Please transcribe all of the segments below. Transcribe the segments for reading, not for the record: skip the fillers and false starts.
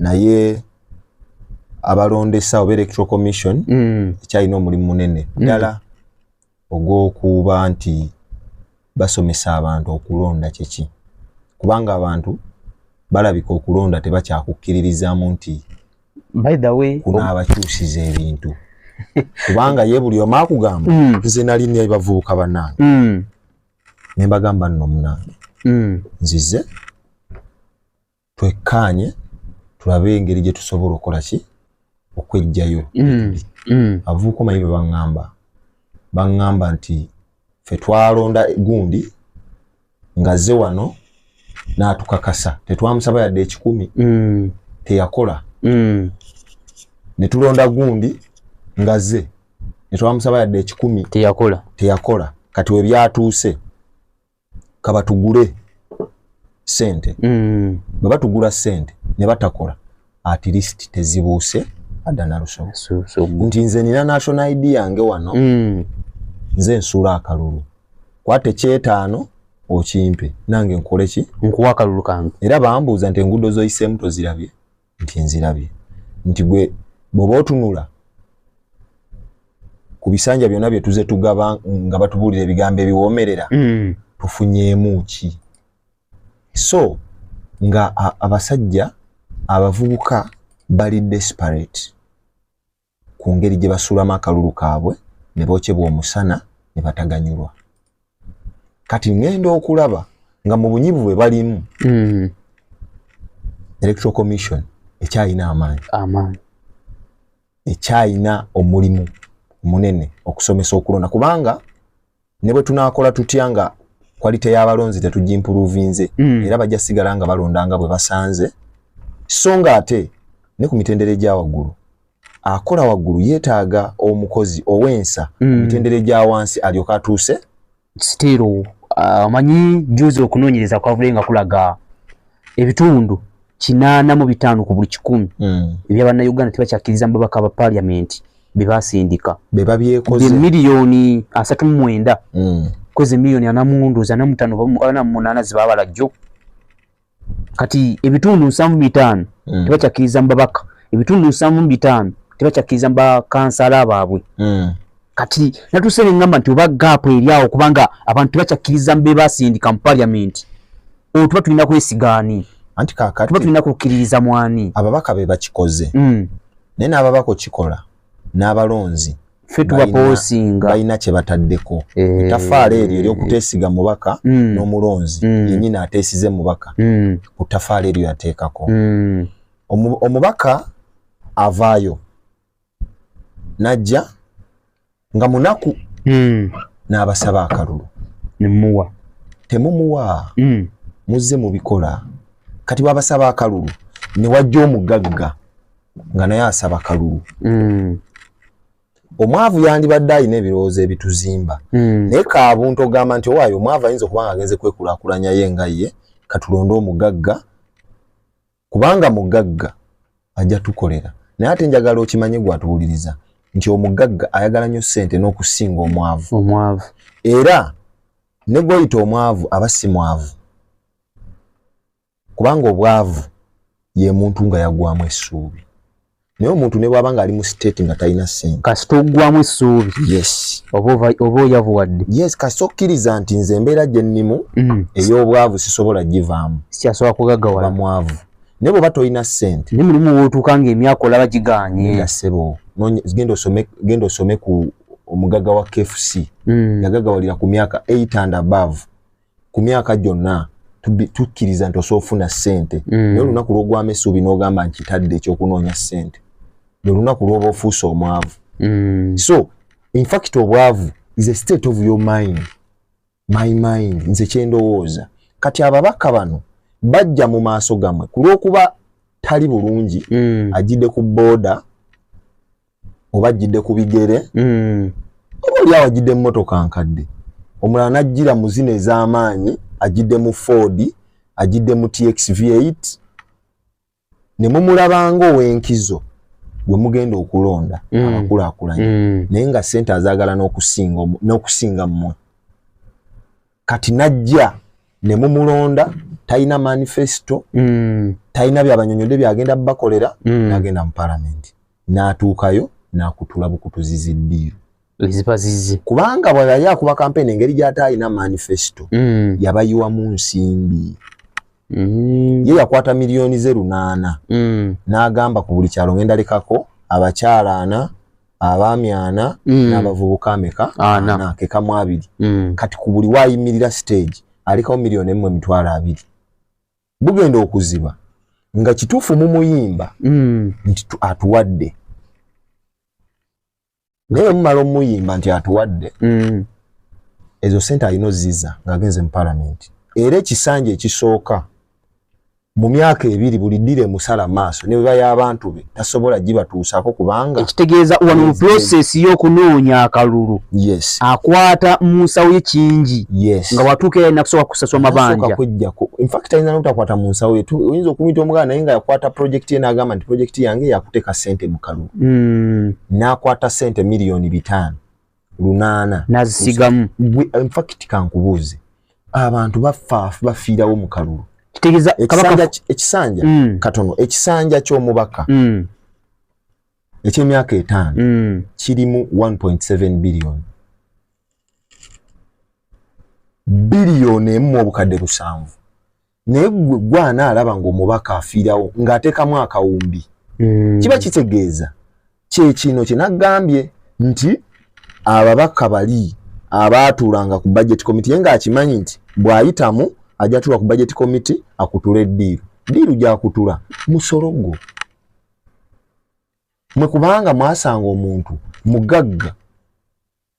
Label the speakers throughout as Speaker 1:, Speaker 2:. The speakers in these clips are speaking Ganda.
Speaker 1: naye abalondesa oba Electoral Commission ekyalina omulimu munene ddala ogw'okuba nti basomesa abantu okulonda kyeki kubanga abantu balabika okulonda tebakyakukkiririzaamu nti
Speaker 2: by the way
Speaker 1: kuna abakyusiza ebintu kubanga ye buli omu akugamba nze nali bavubuka bannange ne mbagamba nno munange nzize twekkaanye tulabe engeri gye tusobola okukola ki okwejjayo abavubuka omanyi bwe baŋŋamba nti ffe twalonda gundi ngazze wano n'atukakasa tetwamusaba yadde 10 teyakola ne tulonda gundi ngazze netwamusaba yadde 10 teyakola kati we byatuuse kabatugule sente bwe batugula sente ne batakola at least tezibuuse adda na lusobo nti nze nina national ID yange wano nze nsuula akalulu kwate kyetaano okimpe nange nkole ki
Speaker 2: nkuwa akalulu kange
Speaker 1: era bambuuza nti enguudo zoyiseemu tozirabye nti nzirabye nti gwe bw'oba otunula ku bisanja byonna bye tuze tugaba nga batubuulira ebigambo ebiwoomerera tufunyeemu ki so nga abasajja abavubuka bali desperate ku ngeri gye basuulamu akalulu kaabwe ne bookyebwa omusana ne bataganyulwa kati ngenda okulaba nga mu bunyivu bwe balimu Electoral Commission ekyalina amaanyi ekyalina omulimu munene okusomesa okulonda kubanga ne bwe tunaakola tutya nga kwalite y'abalonzi tetugimpuruvinze era bajja sigala nga balondanga bwe basanze so nga ate ne ku mitendera egya waggulu akola waggulu yeetaaga omukozi owensa mitendera egya wansi alyoka atuuse
Speaker 2: still amanyi juzi okunoonyereza kwavudde nga kulaga ebitundu 85 ku buli 100 ebyabannayuganda tebakyakkiriza mu babaka ba parliament bebasindika
Speaker 1: bebabyekoze
Speaker 2: miliyoni 39 koze miliyoni 45 zibabala jjo kati ebitundu 75 tebakyakkiriza mu babaka ebitundu 75 tebakyakkiriza mu bakansala baabwe kati natusere ngamba nti oba gap eryawo kubanga abantu tebakyakkiriza mu bebasindika mu parliament tuba tulina kwesigaani
Speaker 1: anti kakati
Speaker 2: tuba tulina kukkiririza mwani
Speaker 1: ababaka be bakikoze naye n'ababaka okikola n'abalonzi
Speaker 2: ffe tubaposinga
Speaker 1: balina kye bataddeko ettafaala eryo ery'okuteesiga mubaka n'omulonzi yennyini ateesize mubaka ku ttafaala eryo yateekako omubaka avaayo najja nga munaku n'abasaba akalulu
Speaker 2: nemuwa
Speaker 1: temumuwa muzze mubikola kati wabasaba akalulu ne wajja omugagga nga naye asaba akalulu omwavu yandibadde alina ebirowoozo ebituzimba naye kaabuntu ogamba nti owaayo omwavu ayinza okuba nga agenze kwekulaakulanya ye nga ye katulonde omugagga kubanga mugagga ajja tukolera naye ate njagala okimanye gwatuwuliriza nti omugagga ayagala nnyo ssente n'okusinga omwavu era ne gw'oyita omwavu aba si mwavu kubanga obwavu ye muntu nga yagwamu essuubi naye omuntu ne bw'aba nga ali mu state nga talina ssente
Speaker 2: kasita oggwamu essuubi
Speaker 1: yes
Speaker 2: oba oyavuwadde
Speaker 1: yes kasita okkiriza nti nze embeera gye nnimu ey'obwavu sisobola givaamu
Speaker 2: sikyasobola kugaggawala
Speaker 1: mwavu naye bw'oba tolina ssente
Speaker 2: ne mulimu w'otuuka ng'emyaka olaba giganye
Speaker 1: gasebo genda osome ku omugagga wa KFC yagaggawalira ku myaka 8 and above ku myaka gyonna tukkiriza nti osobola ofuna ssente naye olunaku lw'ogwamu essuubi n'ogamba nkitadde ekyokunoonya ssente lwe lunaku lw'oba ofuuse omwavu so in fact obwavu is a state of your mind my mind nze kyendowooza kati ababaka bano bajja mu maaso gammwe ku lw'okuba tali bulungi ajjidde ku booda oba ajjidde ku bigere oba oli awo ajjidde mu mmotoka nkadde omulala n'ajjira mu zino ez'amaanyi ajjidde mu Ford ajjidde mu TX-V8 ne mumulabanga ow'enkizo gwe mugenda okulonda abakulaakulanye naye nga ssente azaagala n'okusinga mmwe kati najja ne mumulonda talina manifesto talina byabanyonyodde byagenda bakolera n'agenda mu parliament n'atuukayo n'akutula bukutuzizi ddiiro
Speaker 2: ezipazizi
Speaker 1: kubanga bwe yali akuba campaign engeri gy'ate alina manifesto yabayiwamu nsimbi ye yakwata miliyoni 8 n'agamba ku buli kyalo ngenda lekako abakyala 4 abaami 4 n'abavubuka ameka 4 kekamu 2 kati ku buli wayimirira stage alikawo miliyoni 1.2 bugenda okuziba nga kituufu mu muyimba nti atuwadde naye mumala omuyimba nti atuwadde ezo sente alina ziza ng'agenze mu parliament era ekisanja ekisooka mu myaka 2 buli ddire musala maaso ne bwe y'abantu be tasobola gibatuusako kubanga
Speaker 2: ekitegeeza wano mu process y'okunoonya akalulu akwata mu nsawo y'ekingi nga watuuka yalina kusobola kusasula mabanja
Speaker 1: in fact alina n'obutakwata mu nsawo ye oyinza okumuyita omuganda naye nga yakwata project ye n'agamba nti project yange yakuteeka sente mu kalulu n'akwata sente miliyoni 5 8
Speaker 2: n'azisigamu
Speaker 1: in fact kankubuuze abantu bafiirawo mu kalulu
Speaker 2: kitegeeza
Speaker 1: ekisanja katono ekisanja ky'omubaka eky'emyaka 5 kirimu 1.7 billion biliyoni emu obukadde 7 naye gwana alaba ng'omubaka afiirawo ng'ateekamu akawumbi kiba kitegeeza kyekino kye nagambye nti ababaka bali abaatuulanga ku budget committee ye ng'akimanyi nti bw'ayitamu ajja tuwa ku budget committee akutule ddiiru gy'akutula musologo mwe kubanga mwasanga omuntu mugagga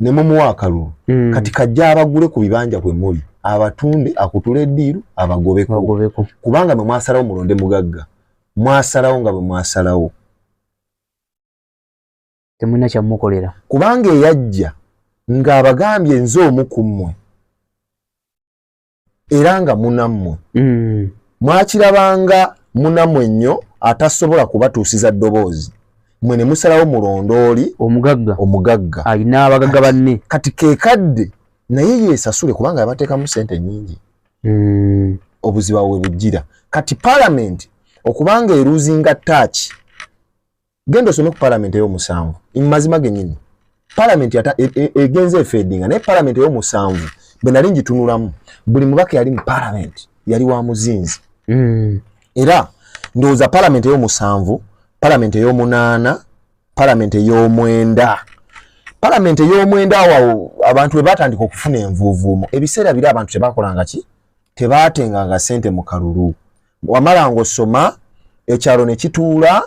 Speaker 1: ne mumuwa akalulu kati kajja abagule ku bibanja kwe muli abatunde akutule ddiiru abagobeko kubanga mwe mwasalawo mulonde mugagga mwasalawo nga bwe mwasalawo
Speaker 2: temulina kyamukolera
Speaker 1: kubanga eyajja ng'abagambye nze omu ku mmwe era nga munammwe mwakirabanga munammwe nnyo atasobola kubatuusiza ddoboozi mwe ne musalawo mulondooli omugagga
Speaker 2: alina abagagga banne
Speaker 1: kati keekadde naye yeesasule kubanga yabateekamu sente nnyingi obuziba we bujjira kati parliament okubanga eruzinga ttaaki genda osome ku parliament ey'omusanvu mazima gennyini parliament egenze efeedinga naye parliament ey'omusanvu bwe nali ngitunulamu buli mubaka yali mu parliament yali wa muzinzi era ndowooza parliament ey'omusanvu parliament ey'omunaana parliament ey'omwenda parliament ey'omwenda awo abantu bwe batandika okufuna envuuvuumo ebiseera biri abantu tebakolanga ki tebaatenganga sente mu kalulu wamala ng'osoma ekyalo ne kituula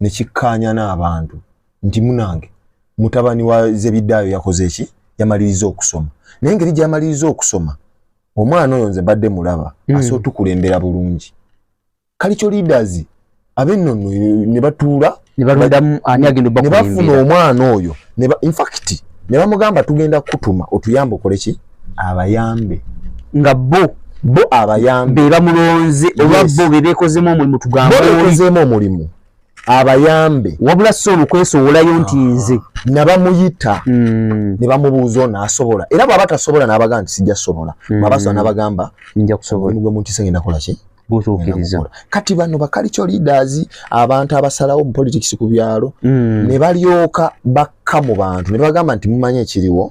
Speaker 1: ne kikkaanya n'abantu nti munange mutabani wa Zebiddaayo yakoze ki yamaliriza okusoma naye engeri gy'amaliriza okusoma omwana oyo nze mbadde mulaba aso tukulembera bulungi kalicho leaders abennono ne batuula
Speaker 2: ne balondamu ani agenda
Speaker 1: bakulembera ne bafuna omwana oyo in fact ne bamugamba tugenda kutuma otuyambe okole ki abayambe
Speaker 2: nga bo
Speaker 1: abayambe
Speaker 2: be bamulonze oba bo be bekozemu omulimu tugamba
Speaker 1: bekozemu omulimu abayambe
Speaker 2: wabula so olukwesoolayo nti nze
Speaker 1: nabamuyita ne bamubuuza n'asobola era bw'aba tasobola n'abagamba nti sijja sobola abasobola n'abagamba
Speaker 2: nja kusobola
Speaker 1: gwe muntu sengenda kola ki
Speaker 2: gutuukiriza
Speaker 1: kati bano bakalicho leaders abantu abasalawo mu politics ku byalo ne balyoka bakka mu bantu ne bagamba nti mumanye ekiriwo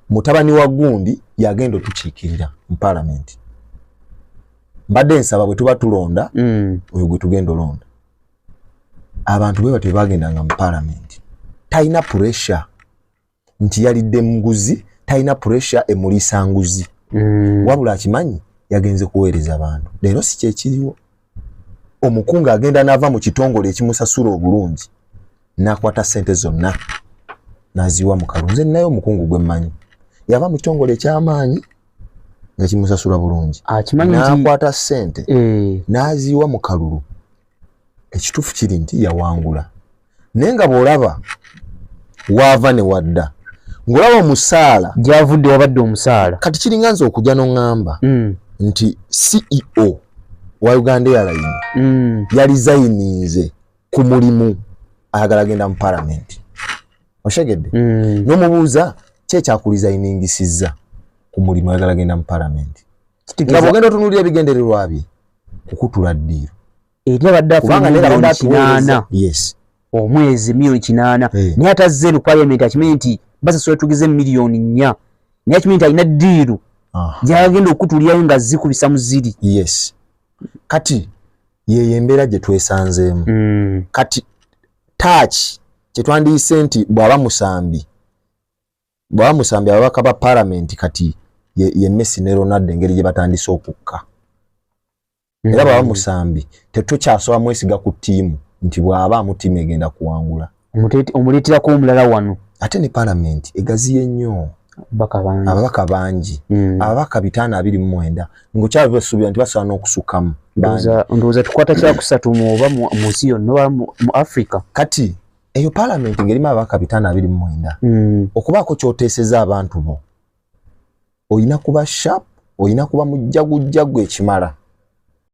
Speaker 1: mutabani wa gundi yagenda otukiikirira mu parliament mbadde nsaba bwe tuba tulonda oyo gwe tugenda olonda abantu bwe batebagendanga mu parliament talina pressure nti yalidde nguzi talina pressure emulisa nguzi wabula akimanyi yagenze kuweereza abantu leero si kyekiriwo omukungu agenda n'ava mu kitongole ekimusasula obulungi n'akwata sente zonna n'aziwa mu kalunze naye omukungu gwe mmanyi yava mu kitongole eky'amaanyi nga kimusasula bulungi n'akwata sente n'aziwa mu kalulu ekituufu kiri nti yawangula naye nga bw'olaba waava ne wadda ng'olaba omusaala
Speaker 2: gy'avudde wabadde omusaala
Speaker 1: kati kiringa nze okujja n'oŋŋamba nti CEO wa Uganda Airlines yalizayinize ku mulimu ayagala genda mu parliament oshegedde n'omubuuza kyekyakulizayiningisiza ku mulimu ayagala genda mu parliament nga bw'ogenda otunuulira ebigendererwa bye kukutula ddiiru
Speaker 2: Era badde afuna milioni 8.
Speaker 1: Yes.
Speaker 2: Omwezi milioni 8. Naye atazze mu parliament akimanyi nti basasula tugize milioni 4. Naye akimanyi nti alina ddiiru gy'agenda okutulyayo nga zikubisa mu ziri.
Speaker 1: Yes. Kati ye embeera gye twesanzeemu. Kati touch kye twandiyise nti bw'aba musambi ababaka ba parliament kati ye Messi ne Ronaldo engeri gye batandise okukka. Era bw'aba musambi tetukyasobola mwesiga ku ttiimu nti bw'aba mu ttiimu egenda kuwangula.
Speaker 2: Omuleeterako omulala wano.
Speaker 1: Ate ne parliament egaziye nnyo. Ababaka bangi. Ababaka 529 ng'okyali basuubira nti basobola n'okusukkamu.
Speaker 2: Ndowooza tukwata kyakusatu oba mu nsi yonna mu Africa.
Speaker 1: Kati eyo parliament ngerimu ababaka 529. Okubaako ky'oteeseza abantu bo. Oyina kuba sharp, oyina kuba mujjagu ekimala.